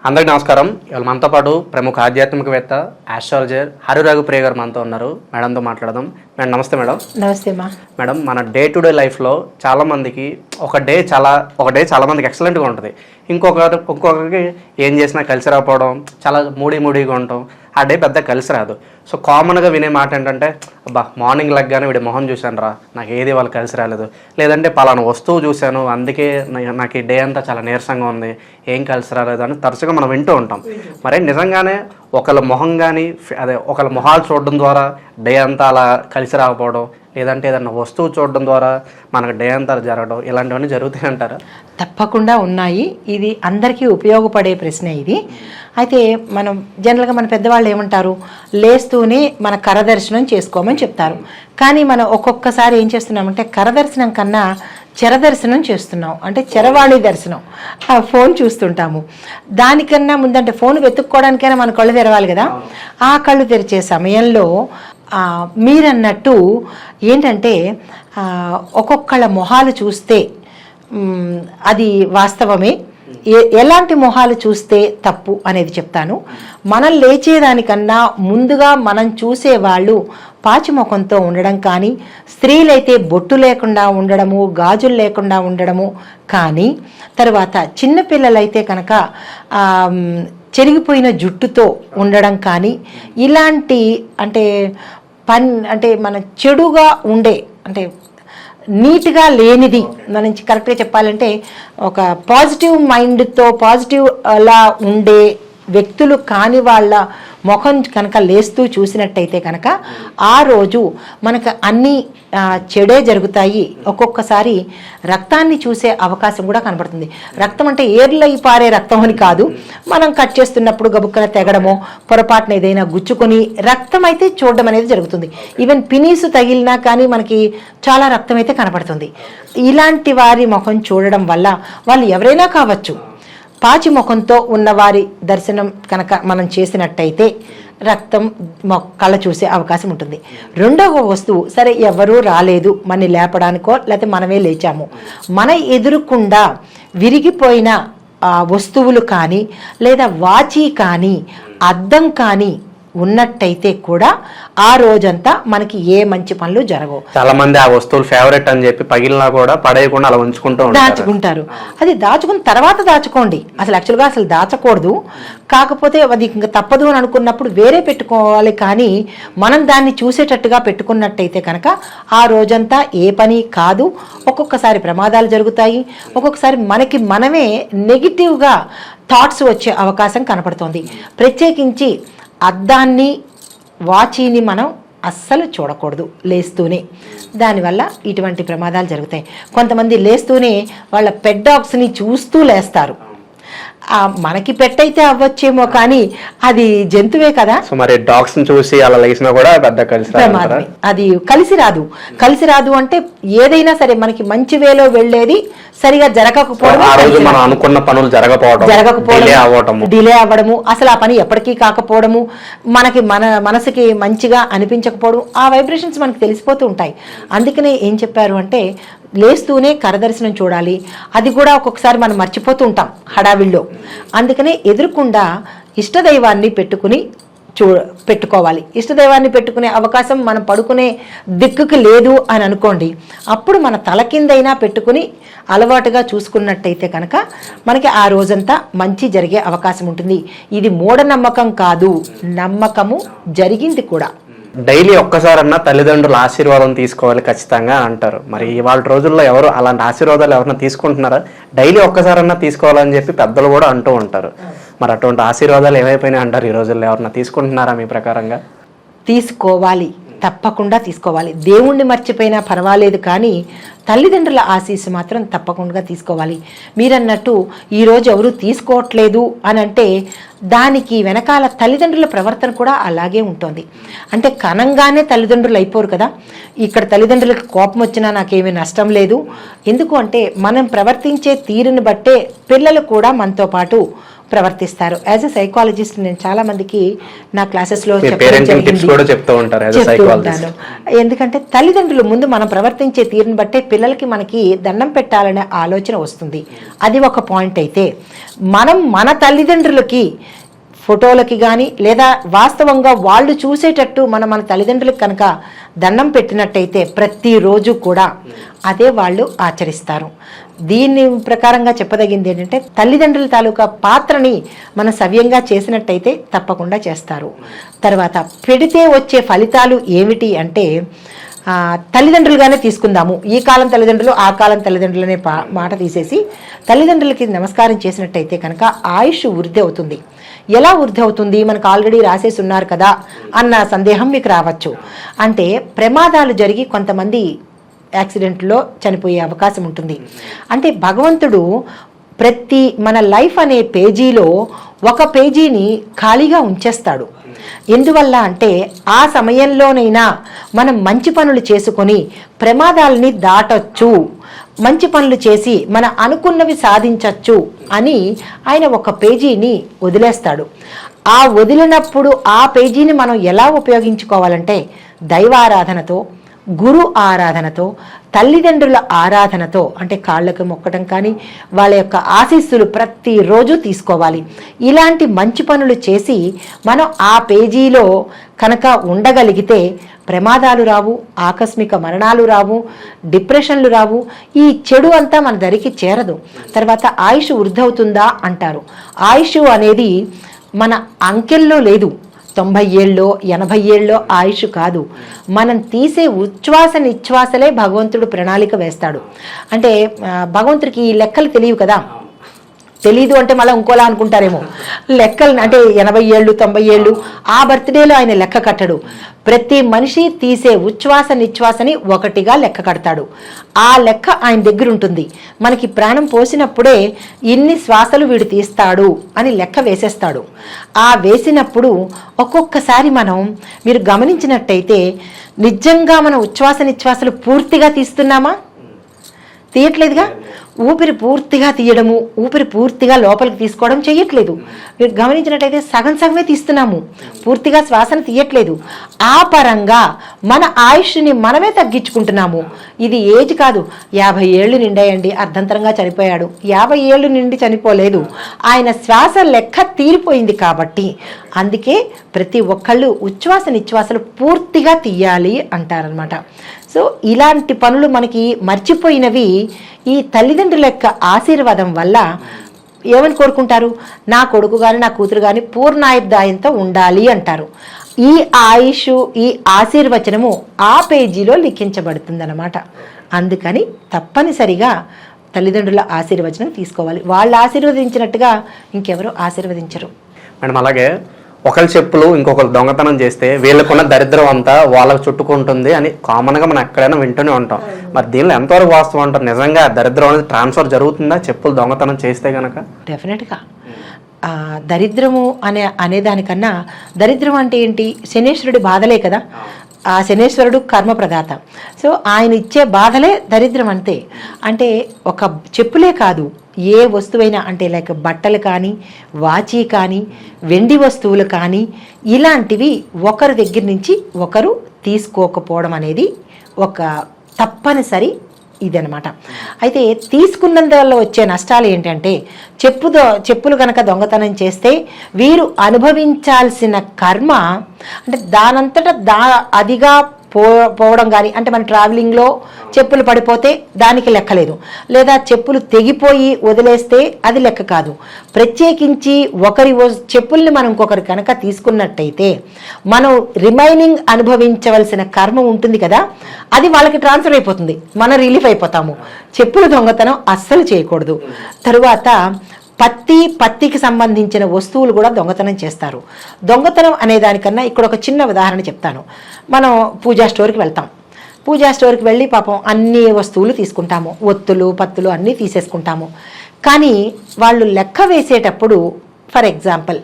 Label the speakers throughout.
Speaker 1: అందరికీ నమస్కారం. ఇవాళ మనతో పాటు ప్రముఖ ఆధ్యాత్మికవేత్త ఆస్ట్రాలజర్ హరిరాఘు ప్రియ గారు మనతో ఉన్నారు. మేడంతో మాట్లాడదాం. మేడం నమస్తే. మేడం
Speaker 2: నమస్తే మా.
Speaker 1: మేడం, మన డే టు డే లైఫ్లో చాలామందికి ఒక డే చాలా మందికి ఎక్సలెంట్గా ఉంటుంది. ఇంకొకరికి ఏం చేసినా కలిసి రాకపోవడం, చాలా మూడీగా ఉండటం, ఆ డే పెద్ద కలిసి రాదు. సో కామన్గా వినే మాట ఏంటంటే, అబ్బా మార్నింగ్ లెగ్గానే వీడి మొహం చూశాను రా, నాకు ఏది వాళ్ళు కలిసి రాలేదు, లేదంటే పలానా వస్తువు చూశాను అందుకే నాకు ఈ డే అంతా చాలా నీరసంగా ఉంది, ఏం కలిసి రాలేదు అని తరచుగా మనం వింటూ ఉంటాం. మరి నిజంగానే ఒకళ్ళ మొహం కానీ ఒకళ్ళ మొహాలు చూడడం ద్వారా డే అంతా అలా కలిసి రాకపోవడం, లేదంటే ఏదన్నా వస్తువు చూడడం ద్వారా మనకు డే అంతా జరగడం, ఇలాంటివన్నీ జరుగుతాయి అంటారా?
Speaker 2: తప్పకుండా ఉన్నాయి. ఇది అందరికీ ఉపయోగపడే ప్రశ్న ఇది. అయితే మనం జనరల్గా మన పెద్దవాళ్ళు ఏమంటారు, లేస్తూనే మన కరదర్శనం చేసుకోమని చెప్తారు. కానీ మనం ఒక్కొక్కసారి ఏం చేస్తున్నామంటే కరదర్శనం కన్నా చెరదర్శనం చేస్తున్నాం. అంటే చెరవాణి దర్శనం, ఆ ఫోన్ చూస్తుంటాము. దానికన్నా ముందంటే ఫోన్ వెతుక్కోవడానికైనా మన కళ్ళు తెరవాలి కదా. ఆ కళ్ళు తెరిచే సమయంలో మీరన్నట్టు ఏంటంటే ఒక్కొక్కళ్ళ మొహాలు చూస్తే అది వాస్తవమే. ఎలాంటి మొహాలు చూస్తే తప్పు అనేది చెప్తాను. మనం లేచేదానికన్నా ముందుగా మనం చూసేవాళ్ళు పాచిముఖంతో ఉండడం కానీ, స్త్రీలైతే బొట్టు లేకుండా ఉండడము, గాజులు లేకుండా ఉండడము కానీ, తర్వాత చిన్నపిల్లలైతే కనుక చెరిగిపోయిన జుట్టుతో ఉండడం కానీ, ఇలాంటి అంటే మన చెడుగా ఉండే, అంటే నీట్గా లేనిది, మనం కరెక్ట్గా చెప్పాలంటే ఒక పాజిటివ్ మైండ్తో పాజిటివ్ అలా ఉండే వ్యక్తులు కాని వాళ్ళ ముఖం కనుక లేస్తూ చూసినట్టయితే కనుక ఆ రోజు మనకు అన్నీ చెడే జరుగుతాయి. ఒక్కొక్కసారి రక్తాన్ని చూసే అవకాశం కూడా కనబడుతుంది. రక్తం అంటే ఏర్లై పారే రక్తం అని కాదు, మనం కట్ చేస్తున్నప్పుడు గబుక్కన తెగడమో, పొరపాటున ఏదైనా గుచ్చుకొని రక్తం అయితే చూడడం అనేది జరుగుతుంది. ఈవెన్ పినీసు తగిలినా కానీ మనకి చాలా రక్తం అయితే కనబడుతుంది. ఇలాంటి వారి ముఖం చూడడం వల్ల వాళ్ళు ఎవరైనా కావచ్చు, పాచి ముఖంతో ఉన్నవారి దర్శనం కనుక మనం చేసినట్టయితే రక్తం కళ్ళ చూసే అవకాశం ఉంటుంది. రెండవ వస్తువు, సరే ఎవరూ రాలేదు మనని లేపడానికో, లేకపోతే మనమే లేచాము, మన ఎదురుకుండా విరిగిపోయిన వస్తువులు కానీ, లేదా వాచి కానీ, అద్దం కానీ ఉన్నట్టయితే కూడా ఆ రోజంతా మనకి ఏ మంచి పనులు జరగవు.
Speaker 1: చాలా మంది ఆ వస్తువులు ఫేవరెట్ అని చెప్పి పగిలినా కూడా పడేయకుండా అలా
Speaker 2: దాచుకుంటారు. అది దాచుకున్న తర్వాత దాచుకోండి. యాక్చువల్గా దాచకూడదు. కాకపోతే అది ఇంకా తప్పదు అని అనుకున్నప్పుడు వేరే పెట్టుకోవాలి. కానీ మనం దాన్ని చూసేటట్టుగా పెట్టుకున్నట్టయితే కనుక ఆ రోజంతా ఏ పని కాదు. ఒక్కొక్కసారి ప్రమాదాలు జరుగుతాయి, ఒక్కొక్కసారి మనకి మనమే నెగిటివ్గా థాట్స్ వచ్చే అవకాశం కనపడుతుంది. ప్రత్యేకించి అద్దాన్ని, వాచీని మనం అస్సలు చూడకూడదు లేస్తూనే. దానివల్ల ఇటువంటి ప్రమాదాలు జరుగుతాయి. కొంతమంది లేస్తూనే వాళ్ళ పెట్ డాగ్స్ని చూస్తూ లేస్తారు. మనకి పెట్టయితే అవ్వచ్చేమో కానీ అది జంతువే కదా.
Speaker 1: మరి డాగ్స్ చూసి అలా లేసినా కూడా పెద్ద
Speaker 2: అది కలిసి రాదు. అంటే ఏదైనా సరే మనకి మంచి వేలో వెళ్ళేది సరిగా జరగకపోవడం,
Speaker 1: అనుకున్న పనులు జరగకపోవడం,
Speaker 2: డిలే అవ్వడము, అసలు ఆ పని ఎప్పటికీ కాకపోవడము, మనకి మనసుకి మంచిగా అనిపించకపోవడం, ఆ వైబ్రేషన్స్ మనకి తెలిసిపోతూ ఉంటాయి. అందుకనే ఏం చెప్పారు అంటే లేస్తూనే కరదర్శనం చూడాలి. అది కూడా ఒక్కొక్కసారి మనం మర్చిపోతూ ఉంటాం హడావిల్లో. అందుకనే ఎదురుకుండా ఇష్టదైవాన్ని పెట్టుకోవాలి. ఇష్టదైవాన్ని పెట్టుకునే అవకాశం మనం పడుకునే దిక్కుకి లేదు అని అనుకోండి, అప్పుడు మన తల కిందైనా పెట్టుకుని అలవాటుగా చూసుకున్నట్టయితే కనుక మనకి ఆ రోజంతా మంచి జరిగే అవకాశం ఉంటుంది. ఇది మూఢనమ్మకం కాదు, నమ్మకము జరిగింది కూడా.
Speaker 1: డైలీ ఒక్కసారన్నా తల్లిదండ్రుల ఆశీర్వాదం తీసుకోవాలి ఖచ్చితంగా అంటారు. మరి ఇవాళ రోజుల్లో ఎవరు అలాంటి ఆశీర్వాదాలు ఎవరన్నా తీసుకుంటున్నారా? డైలీ ఒక్కసారన్నా తీసుకోవాలని చెప్పి పెద్దలు కూడా అంటూ ఉంటారు. మరి అటువంటి ఆశీర్వాదాలు ఏమైపోయినాయి అంటారు? ఈ రోజుల్లో ఎవరన్నా తీసుకుంటున్నారా మీ ప్రకారంగా?
Speaker 2: తీసుకోవాలి, తప్పకుండా తీసుకోవాలి. దేవుణ్ణి మర్చిపోయినా పర్వాలేదు కానీ తల్లిదండ్రుల ఆశీస్సు మాత్రం తప్పకుండా తీసుకోవాలి. మీరన్నట్టు ఈరోజు ఎవరు తీసుకోవట్లేదు అని అంటే దానికి వెనకాల తల్లిదండ్రుల ప్రవర్తన కూడా అలాగే ఉంటుంది. అంటే కనంగానే తల్లిదండ్రులు అయిపోరు కదా. ఇక్కడ తల్లిదండ్రులకు కోపం వచ్చినా నాకేమీ నష్టం లేదు. ఎందుకు అంటే మనం ప్రవర్తించే తీరుని బట్టే పిల్లలు కూడా మనతో పాటు ప్రవర్తిస్తారు. యాజ్ ఎ సైకాలజిస్ట్ నేను చాలా మందికి నా క్లాసెస్లో
Speaker 1: చెప్తూ ఉంటాను.
Speaker 2: ఎందుకంటే తల్లిదండ్రులు ముందు మనం ప్రవర్తించే తీరుని బట్టే పిల్లలకి మనకి దండం పెట్టాలనే ఆలోచన వస్తుంది. అది ఒక పాయింట్. అయితే మనం మన తల్లిదండ్రులకి ఫోటోలకి కానీ లేదా వాస్తవంగా వాళ్ళు చూసేటట్టు మన తల్లిదండ్రులకు కనుక దండం పెట్టినట్టయితే ప్రతిరోజు కూడా అదే వాళ్ళు ఆచరిస్తారు. దీని ప్రకారంగా చెప్పదగింది ఏంటంటే తల్లిదండ్రుల తాలూకా పాత్రని మనం సవ్యంగా చేసినట్టయితే తప్పకుండా చేస్తారు. తర్వాత పెడితే వచ్చే ఫలితాలు ఏమిటి అంటే తల్లిదండ్రులుగానే తీసుకుందాము. ఈ కాలం తల్లిదండ్రులు ఆ కాలం తల్లిదండ్రులు అనే మాట తీసేసి తల్లిదండ్రులకి నమస్కారం చేసినట్టయితే కనుక ఆయుష్ వృద్ధి అవుతుంది. ఎలా వృద్ధి అవుతుంది? మనకు ఆల్రెడీ రాసేసి ఉన్నారు కదా అన్న సందేహం మీకు రావచ్చు. అంటే ప్రమాదాలు జరిగి కొంతమంది యాక్సిడెంట్లో చనిపోయే అవకాశం ఉంటుంది. అంటే భగవంతుడు ప్రతి మన లైఫ్ అనే పేజీలో ఒక పేజీని ఖాళీగా ఉంచేస్తాడు. ఎందువల్ల అంటే ఆ సమయంలోనైనా మనం మంచి పనులు చేసుకొని ప్రమాదాలని దాటొచ్చు, మంచి పనులు చేసి మన అనుకున్నవి సాధించవచ్చు అని ఆయన ఒక పేజీని వదిలేస్తాడు. ఆ వదిలినప్పుడు ఆ పేజీని మనం ఎలా ఉపయోగించుకోవాలంటే దైవారాధనతో, గురు ఆరాధనతో, తల్లిదండ్రుల ఆరాధనతో, అంటే కాళ్ళకు మొక్కడం కానీ వాళ్ళ యొక్క ఆశీస్సులు ప్రతిరోజు తీసుకోవాలి. ఇలాంటి మంచి పనులు చేసి మనం ఆ పేజీలో కనుక ఉండగలిగితే ప్రమాదాలు రావు, ఆకస్మిక మరణాలు రావు, డిప్రెషన్లు రావు, ఈ చెడు అంతా మన దరికి చేరదు. తర్వాత ఆయుష్ వృద్ధి అవుతుందా అంటారు. ఆయుష్ అనేది మన అంకెల్లో లేదు. 90 ఏళ్ళో 80 ఏళ్ళో ఆయుష్ కాదు. మనం తీసే ఉచ్ఛ్వాస నిశ్వాసలే భగవంతుడు ప్రణాళిక వేస్తాడు. అంటే భగవంతుడికి ఈ లెక్కలు తెలియవు కదా. తెలీదు అంటే మళ్ళీ ఇంకోలా అనుకుంటారేమో. లెక్కలు అంటే 80 ఏళ్ళు 90 ఏళ్ళు ఆ బర్త్డేలో ఆయన లెక్క కట్టడు. ప్రతి మనిషి తీసే ఉచ్ఛ్వాస నిశ్వాసని ఒకటిగా లెక్క కడతాడు. ఆ లెక్క ఆయన దగ్గర ఉంటుంది. మనకి ప్రాణం పోసినప్పుడే ఇన్ని శ్వాసలు వీడు తీస్తాడు అని లెక్క వేసేస్తాడు. ఆ వేసినప్పుడు ఒక్కొక్కసారి మీరు గమనించినట్టయితే నిజంగా మనం ఉచ్ఛ్వాస నిశ్వాసలు పూర్తిగా తీస్తున్నామా? తీయట్లేదుగా. ఊపిరి పూర్తిగా తీయడము, ఊపిరి పూర్తిగా లోపలికి తీసుకోవడం చేయట్లేదు. మీరు గమనించినట్టయితే సగం సగమే తీస్తున్నాము, పూర్తిగా శ్వాసను తీయట్లేదు. ఆ పరంగా మన ఆయుష్ని మనమే తగ్గించుకుంటున్నాము. ఇది ఏజ్ కాదు. 50 ఏళ్ళు నిండాయండి, అర్ధంతరంగా చనిపోయాడు. 50 ఏళ్ళు నిండి చనిపోలేదు, ఆయన శ్వాస లెక్క తీరిపోయింది. కాబట్టి అందుకే ప్రతి ఒక్కళ్ళు ఉచ్ఛ్వాస నిశ్వాసలు పూర్తిగా తీయాలి అంటారనమాట. సో ఇలాంటి పనులు మనకి మర్చిపోయినవి ఈ తల్లిదండ్రుల యొక్క ఆశీర్వాదం వల్ల ఏమని కోరుకుంటారు? నా కొడుకు కానీ నా కూతురు కానీ పూర్ణాయుర్దాయంతో ఉండాలి అంటారు. ఈ ఆయుష్, ఈ ఆశీర్వచనము ఆ పేజీలో లిఖించబడుతుందన్నమాట. అందుకని తప్పనిసరిగా తల్లిదండ్రుల ఆశీర్వచనం తీసుకోవాలి. వాళ్ళు ఆశీర్వదించినట్టుగా ఇంకెవరు ఆశీర్వదించరు.
Speaker 1: మేడం అలాగే ఒకరి చెప్పులు ఇంకొకరు దొంగతనం చేస్తే వీళ్ళకున్న దరిద్రం అంతా వాళ్ళకు చుట్టుకుంటుంది అని కామన్గా మనం ఎక్కడైనా వింటూనే ఉంటాం. మరి దీనిలో ఎంతవరకు వాస్తవం అంటారు? నిజంగా దరిద్రం అనేది ట్రాన్స్ఫర్ జరుగుతుందా చెప్పులు దొంగతనం చేస్తే కనుక?
Speaker 2: డెఫినెట్గా. దరిద్రము అనేదానికన్నా దరిద్రం అంటే ఏంటి? శనేశ్వరుడి బాధలే కదా. ఆ శనేశ్వరుడు కర్మ ప్రదాత. సో ఆయన ఇచ్చే బాధలే దరిద్రం అంతే. అంటే ఒక చెప్పులే కాదు, ఏ వస్తువైనా, అంటే లైక్ బట్టలు కానీ, వాచి కానీ, వెండి వస్తువులు కానీ, ఇలాంటివి ఒకరి దగ్గర నుంచి ఒకరు తీసుకోకపోవడం అనేది ఒక తప్పనిసరి ఇదనమాట. అయితే తీసుకున్నందువల్ల వచ్చే నష్టాలు ఏంటంటే చెప్పులు కనుక దొంగతనం చేస్తే వీరు అనుభవించాల్సిన కర్మ, అంటే దానంతటా అదిగా పోవడం కానీ, అంటే మన ట్రావెలింగ్లో చెప్పులు పడిపోతే దానికి లెక్కలేదు, లేదా చెప్పులు తెగిపోయి వదిలేస్తే అది లెక్క కాదు. ప్రత్యేకించి ఒకరి చెప్పుల్ని మనం ఇంకొకరి కనుక తీసుకున్నట్టయితే మనం రిమైనింగ్ అనుభవించవలసిన కర్మ ఉంటుంది కదా, అది వాళ్ళకి ట్రాన్స్ఫర్ అయిపోతుంది, మనం రిలీఫ్ అయిపోతాము. చెప్పులు దొంగతనం అస్సలు చేయకూడదు. తరువాత పత్తికి సంబంధించిన వస్తువులు కూడా దొంగతనం చేస్తారు. దొంగతనం అనే దానికన్నా ఇక్కడ ఒక చిన్న ఉదాహరణ చెప్తాను. మనం పూజా స్టోర్కి వెళ్తాం. పూజా స్టోర్కి వెళ్ళి పాపం అన్ని వస్తువులు తీసుకుంటాము, ఒత్తులు పత్తులు అన్నీ తీసేసుకుంటాము. కానీ వాళ్ళు లెక్క వేసేటప్పుడు ఫర్ ఎగ్జాంపుల్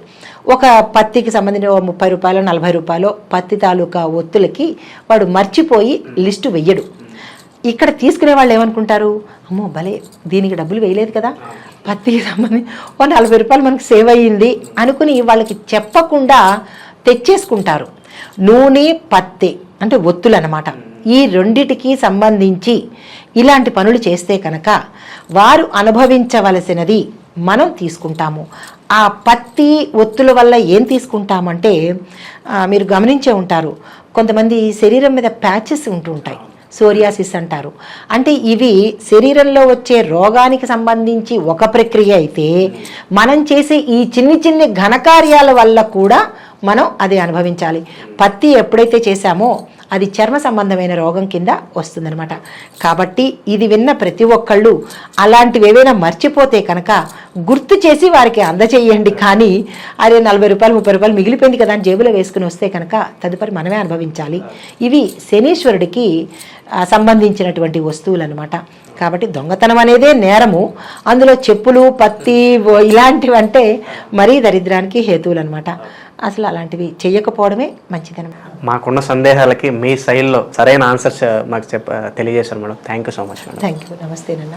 Speaker 2: ఒక పత్తికి సంబంధించిన 30 రూపాయలు 40 రూపాయలు పత్తి తాలూకా ఒత్తులకి వాడు మర్చిపోయి లిస్టు వెయ్యడు. ఇక్కడ తీసుకునే వాళ్ళు ఏమనుకుంటారు, అమ్మో భలే దీనికి డబ్బులు వేయలేదు కదా, పత్తికి సంబంధించి ఓ 40 రూపాయలు మనకి సేవ్ అయ్యింది అనుకుని వాళ్ళకి చెప్పకుండా తెచ్చేసుకుంటారు. నూనె పత్తి అంటే ఒత్తులు అన్నమాట. ఈ రెండిటికి సంబంధించి ఇలాంటి పనులు చేస్తే కనుక వారు అనుభవించవలసినది మనం తీసుకుంటాము. ఆ పత్తి ఒత్తుల వల్ల ఏం తీసుకుంటామంటే మీరు గమనించే ఉంటారు, కొంతమంది శరీరం మీద ప్యాచెస్ ఉంటూ ఉంటాయి, సోరియాసిస్ అంటారు. అంటే ఇవి శరీరంలో వచ్చే రోగానికి సంబంధించి ఒక ప్రక్రియ అయితే, మనం చేసే ఈ చిన్ని చిన్ని ఘనకార్యాల వల్ల కూడా మనం అది అనుభవించాలి. పత్తి ఎప్పుడైతే చేశామో అది చర్మ సంబంధమైన రోగం కింద వస్తుందన్నమాట. కాబట్టి ఇది విన్న ప్రతి ఒక్కళ్ళు అలాంటివి ఏవైనా మర్చిపోతే కనుక గుర్తు చేసి వారికి అందచేయండి. కానీ అరే 40 రూపాయలు 30 రూపాయలు మిగిలిపోయింది కదా అని జేబులో వేసుకుని వస్తే కనుక తదుపరి మనమే అనుభవించాలి. ఇవి శనీశ్వరుడికి సంబంధించినటువంటి వస్తువులు అనమాట. కాబట్టి దొంగతనం అనేదే నేరము, అందులో చెప్పులు పత్తి ఇలాంటివంటే మరీ దరిద్రానికి హేతువులు అనమాట. అసలు అలాంటివి చెయ్యకపోవడమే మంచిదన్నమాట.
Speaker 1: మాకున్న సందేహాలకి మీ శైలిలో సరైన ఆన్సర్స్ మాకు తెలియజేశారు madam. Thank you so much madam.
Speaker 2: Thank you. నమస్తే నాన్న.